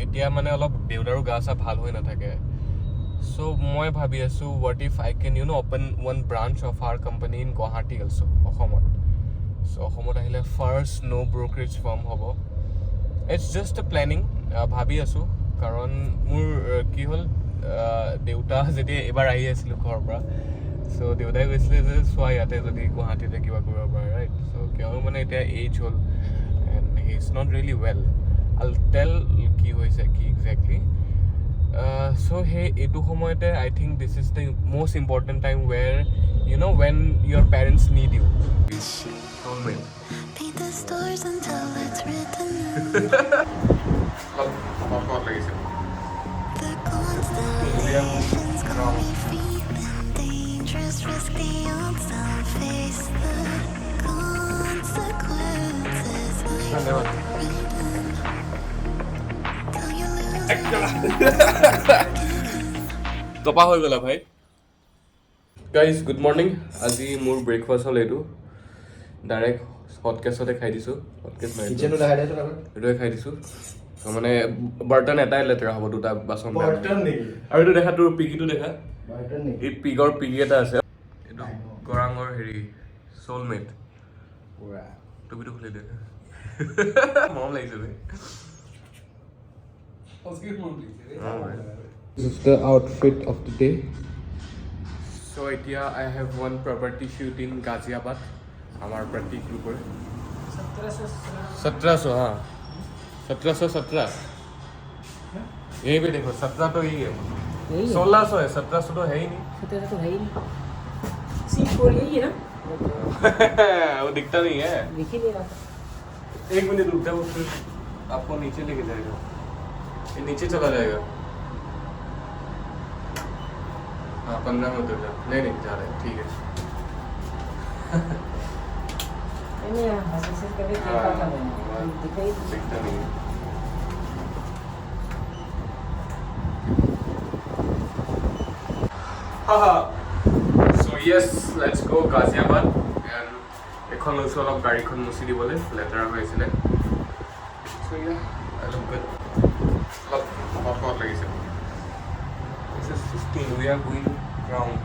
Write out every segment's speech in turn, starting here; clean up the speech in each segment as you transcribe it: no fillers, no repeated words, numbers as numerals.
এতিয়া মানে অলপ দেউতাৰো গা চা ভাল হৈ নাথাকে so মই ভাবি আছো what if I can open one branch of our company in Guwahati also অসমত so অসমত আহিলে first no brokerage firm হ'ব it's just a planning ভাবি আছো কাৰণ মোৰ কি হ'ল দেউতা যেতিয়া এবাৰ আহি আছিল ঘৰৰ পৰা so দেউতাই কৈছিলে যে চোৱা ইয়াতে যদি গুৱাহাটীতে কিবা কৰিব পাৰে ৰাইট so কিয়নো মানে এতিয়া এজ হ'ল and he is not really well I'll tell কি হৈছে কি exactly so hey etu homoyte I think this is the most important time where when your parents need you paint the stars until it's written the constellations got me feeling dangerous risky on some face the consequences টপা হৈ গলা ভাই guys good morning আজি মোৰ breakfast হ'ল এইটো direct হটকেছতে খাই দিছোঁ এইটোৱে খাই দিছোঁ মানে বাৰ্টন এটাই লেতেৰা হ'ব দুটা বাচন আৰু এইটো দেখা তোৰ পিগিটো দেখা এই পিগৰ পিগি এটা আছে এইটো গৰাঙৰ হেৰি চ'লমেট টুপিটো খুলি দে মৰম লাগিছে ভাই This is the outfit of the day. So এতিয়া I have one property shoot in Ghaziabad. हमार प्रतीक ग्रुप 1700 हाँ 1717 यही भी देखो 17 तो यही है 1600 है 1700 तो है ही नहीं 1700 तो है ही नहीं C4 यही है ना वो दिखता नहीं है दिख ही नहीं रहा एक मिनट रुक जाओ फिर आपको नीचे लेके जाएगा ये नीचे चला जाएगा हाँ 15 में उतर जा नहीं जा रहा है ठीक है नहीं हंस करके देखा था मैंने दिखाई दिखता नहीं है हाँ so yes let's go Ghaziabad and এখন লৈছোঁ অলপ গাড়ীখন মুচি দিবলৈ লেতেৰা হৈ আছিলে so yeah I look good অলপ হট লাগিছে this is 15 we are going round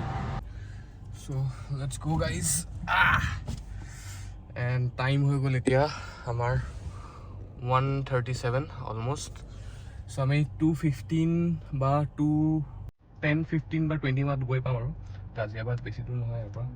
so let's go guys and time হৈ গ'ল এতিয়া আমাৰ 1:37 almost so আমি 2:15 বা 2:10 15 বা 20 মানত গৈ পাম আৰু গাজিয়াবাদ বেছি দূৰ নহয় ইয়াৰ পৰা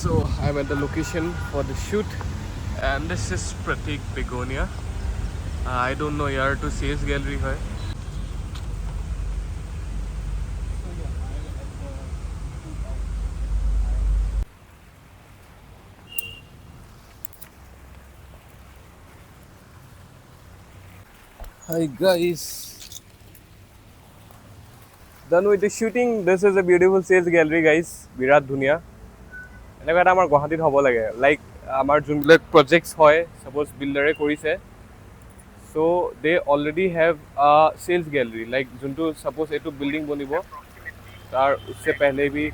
So I'm at the location for the shoot and this is Pratik Begonia. I don't know yaar to sales gallery hai. Hi guys. Done with the shooting. This is a beautiful sales gallery guys. Birat Dhunia. এনেকুৱা এটা আমাৰ গুৱাহাটীত হ'ব লাগে like আমাৰ যোনবিলাক projects হয় ছাপ'জ বিল্ডাৰে কৰিছে so' they already have sales gallery like যোনটো ছাপ'জ এইটো বিল্ডিং বনিব তাৰ उससे पहले भी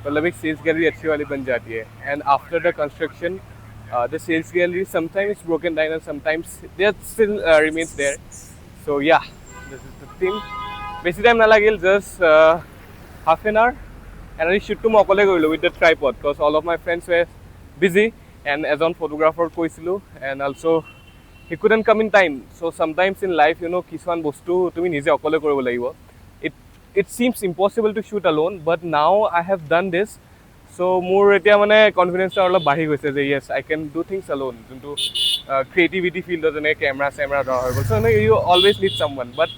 मतलब एक सेल्स गैलरी अच्छी वाली बन जाती है and after the construction the sales gallery sometimes it's broken down and sometimes they still remains there so yeah this is the thing बेसी टाइम नालागिल just half an hour and I shoot to মই অকলে কৰিলোঁ with the tripod because all of my friends were busy and এজন photographer কৈছিলোঁ and also he couldn't come in time so sometimes in life কিছুমান বস্তু তুমি নিজে অকলে কৰিব লাগিব it seems impossible to shoot alone but now I have done this so মোৰ এতিয়া মানে কনফিডেন্সটা অলপ বাঢ়ি গৈছে যে yes I can do things alone যোনটো creativity field যেনে কেমেৰা দৰা হৈ গ'ল so you always need someone but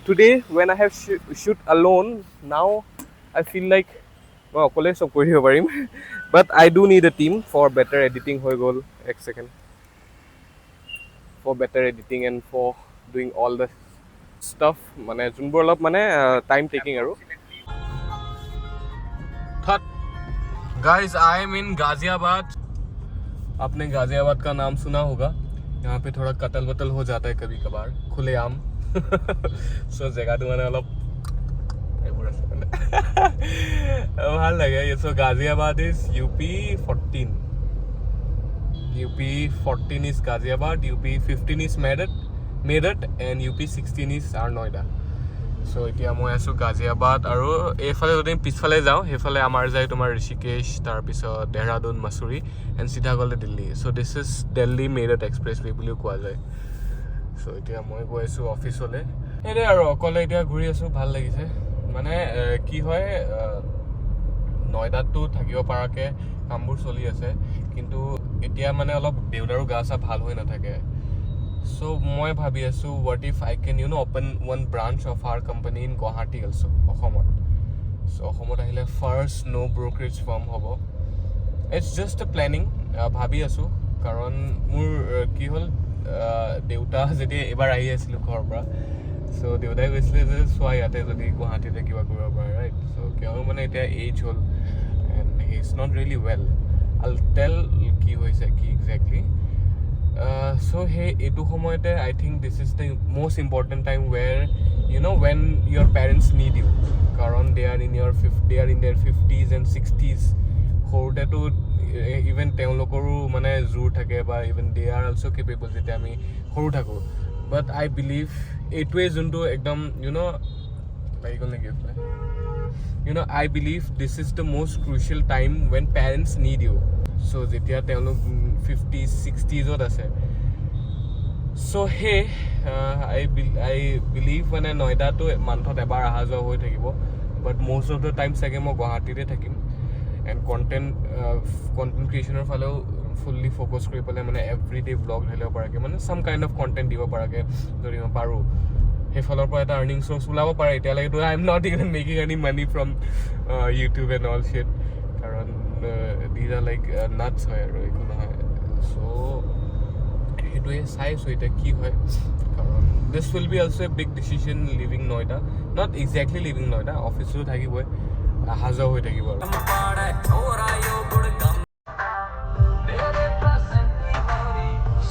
today when I have shoot alone now I feel like মই অকলে চব কৰি দিব পাৰিম But I do need a team for better editing হৈ গ'ল এক second for better editing and for doing all the stuff মানে যোনবোৰ অলপ মানে time taking আৰু Guys, I am in Ghaziabad. आपने गाजियाबाद का नाम सुना होगा यहाँ पे थोड़ा कतल वतल हो जाता है कभी कभार खुलेआम सो जगह तो मैंने अलग ভাল লাগে so Ghaziabad is UP 14 is Ghaziabad UP 15 is Meerut and UP 16 is our Noida so এতিয়া মই আছো Ghaziabad আৰু এইফালে যদি পিছফালে যাওঁ সেইফালে আমাৰ যায় তোমাৰ ঋষিকেশ তাৰ পিছত দেহৰাদুন মাছুৰী এণ্ড চিধা গ'লে Delhi so this is Delhi Meerut expressway বুলিও কোৱা যায় so এতিয়া মই গৈ আছো অফিচলৈ এৰে আৰু অকলে এতিয়া ঘূৰি আছো ভাল লাগিছে মানে কি হয় নয়দাতটো থাকিব পৰাকে কামবোৰ চলি আছে কিন্তু এতিয়া মানে অলপ দেউতাৰো গা চা ভাল হৈ নাথাকে so মই ভাবি আছো what if I can open one branch of our company in Guwahati also অসমত so অসমত আহিলে first no brokerage firm হ'ব it's just a planning ভাবি আছো কাৰণ মোৰ কি হ'ল দেউতা যেতিয়া এবাৰ আহি আছিল ঘৰৰ পৰা so দেউতাই কৈছিলে যে চোৱা ইয়াতে যদি গুৱাহাটীতে কিবা কৰিব পাৰে ৰাইট so কিয় মানে এতিয়া এজ হ'ল and he is not really well I'll tell কি হৈছে কি exactly so hey etu samoyte I think this is the most important time where when your parents need you karon they are in their 50s and 60s horte to even teolokoru mane zur thake ba even they are also capable jete ami horu thaku but I believe etue juntu ekdom like only gift I believe this is the most crucial time when parents need you so jetia teolok 50s 60s ot ase so hey I believe when Noida to monthot ebar aha jo hoi thakibo but most of the time sage mo Guwahati te thakim and content creation er phalo fully focus kori pale mane everyday vlog dhalibo parake mane some kind of content dibo parake jori ma paru he falor pora eta earning source ulabo pare eta lage to I am not even making any money from YouTube and all shit karon these are like nuts hoy aru ikono hoy so etue sai so eta ki hoy karon this will be also a big decision leaving Noida not exactly leaving Noida office to thakiboy ahaja hoy thakibo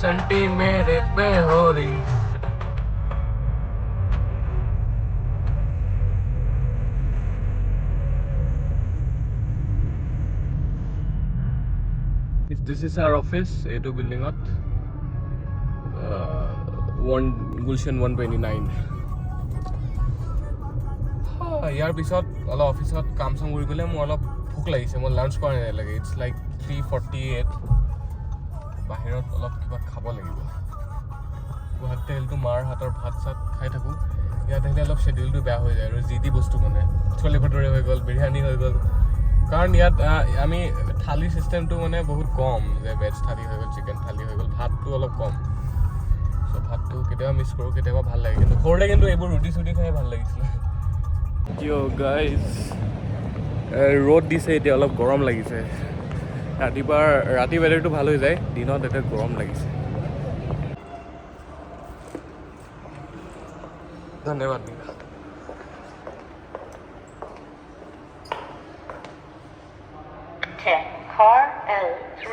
santi mere pe hori This is our office, A2 building at Gulshan 129. ইয়াৰ পিছত অলপ অফিসত কাম চাম কৰি গ'লে মোৰ অলপ ভোক লাগিছে মই লাঞ্চ কৰা নাই লাগে ইটস লাইক 3:48 বাহিৰত অলপ কিবা খাব লাগিব গুৱাহাটীত আহিলেতো মাৰ হাতৰ ভাত চাত খাই থাকো ইয়াত আহিলে অলপ শেডিউলটো বেয়া হৈ যায় আৰু জিদি বস্তু মানে চলে ভটোৰে হৈ গ'ল বিৰিয়ানী হৈ গ'ল কাৰণ ইয়াত আমি থালি সিস্টেমটো মানে বহুত কম যে ভেজ থালি হৈ গ'ল চিকেন থালি হৈ গ'ল ভাতটো অলপ কম সো ভাতটো কেতিয়াবা মিছ কৰোঁ কেতিয়াবা ভাল লাগে কিন্তু সৰুতে কিন্তু এইবোৰ ৰুটি চুটি খাই ভাল লাগিছিলে Yo guys ৰ'দ দিছে এতিয়া অলপ গৰম লাগিছে ৰাতি ৱেডাৰটো ভাল হৈ যায় দিনত এটা গৰম লাগিছে ধন্যবাদ Car L3.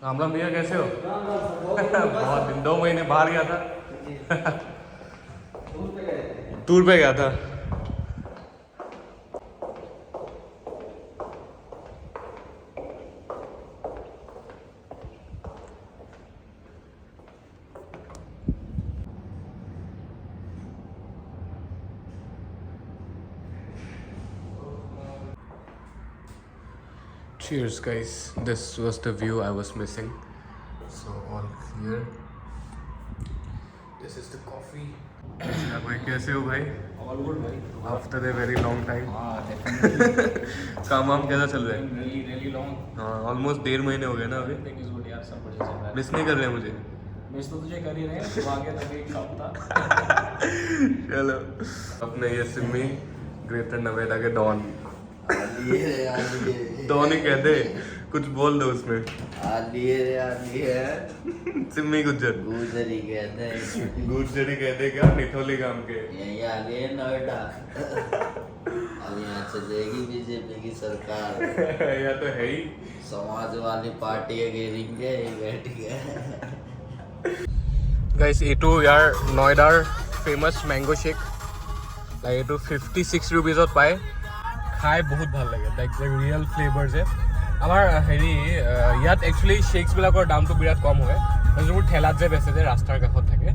राम भैया कैसे हो बहुत दिन 2 महीने बाहर गया था टूर पे गया था Cheers guys, this was the view I was missing. So all clear. This is the coffee. भाई कैसे हो भाई? All good भाई. After a very long time. हाँ definitely. काम वाम कैसा चल रहा है? Really long. हाँ ऑलमोस्ट 1.5 महीने हो गए ना अभी. Everything is good यार सब बढ़िया चल रहा है. मिस नहीं कर रहे मुझे? मिस तो तुझे कर ही रहे हैं, तू आ गया तभी एक हफ्ता। चलो अपने ये सिमी ग्रेटर नोएडा के डॉन डॉन ही कहते, कुछ बोल दो उसमें। सिमी गुज्जर गुजरी कहते हैं गुज्जरी कहते क्या, निथोली गांव के। यही आ गए नोएडा। अब यहाँ चलेगी बीजेपी की सरकार, यह तो है ही। समाजवादी पार्टी घेरेंगे बैठ गए। গাইজ এইটো ইয়াৰ নয়ডাৰ ফেমাছ মেংগ' শ্বেক, লাইক এইটো 56 ৰুপিজত পায়, খাই বহুত ভাল লাগে, লাইক যে ৰিয়েল ফ্লেভাৰ যে। আমাৰ হেৰি ইয়াত একচুৱেলি শ্বেকছবিলাকৰ দামটো বিৰাট কম হয়, যোনবোৰ ঠেলাত যে বেচে যে ৰাস্তাৰ কাষত থাকে,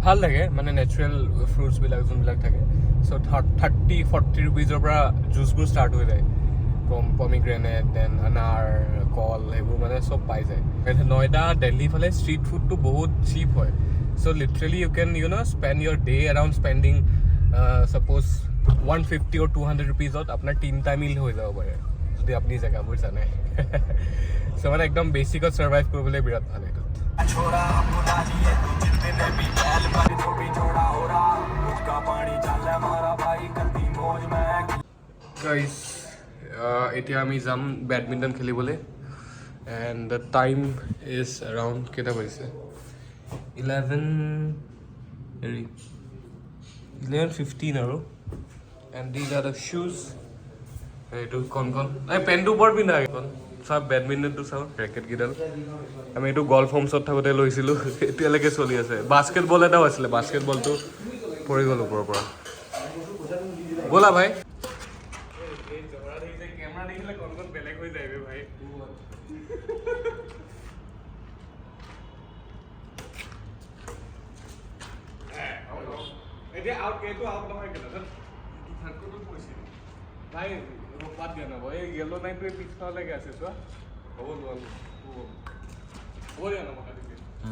ভাল লাগে মানে নেচাৰেল ফ্ৰুটছবিলাক যোনবিলাক থাকে। চ' 30-40 ৰুপিজৰ পৰা জুচবোৰ ষ্টাৰ্ট হৈ যায়, পমিগ্ৰেনেট দেন আনাৰ কল সেইবোৰ মানে চব পাই যায়। নয়ডা দিল্লী ফালে ষ্ট্ৰীট ফুডটো বহুত চিপ হয়, so' literally you can spend your day around spending ছাপ'জ 150 or 200 ৰুপিজত আপোনাৰ 3টা মিল হৈ যাব পাৰে, যদি আপুনি জেগাবোৰ জানে। চ' মানে একদম বেচিকত ছাৰ্ভাইভ কৰিবলৈ বিৰাট ভাল এইটোত। গাইজ এতিয়া আমি যাম বেডমিণ্টন খেলিবলৈ, and the time is around কেইটা বাজিছে 11:15 আৰু। এণ্ড দিজ আৰ দ্য শ্বুজ। এইটো কণ এই পেণ্টটো ওপৰত পিন্ধা এইখন চাওক, বেডমিণ্টনটো চাওক, ৰেকেটকেইডাল আমি এইটো গল্ফ হোমছত থাকোঁতে লৈছিলোঁ, এতিয়ালৈকে চলি আছে। বাস্কেটবল এটাও আছিলে, বাস্কেটবলটো পৰি গ'ল ওপৰৰ পৰা। ব'লা ভাই। কেমেৰা দেখিলে কণ বেলেগ হৈ যায় ভাই। এতিয়া আউট এইটো আউট নহয় কেলে ভাই, বাদ দিয়া নব এই য়েল্লো লাইনটো পিছফালেকে আছে চোৱা, হ'ব লোৱা হ'ব দিয়া নব।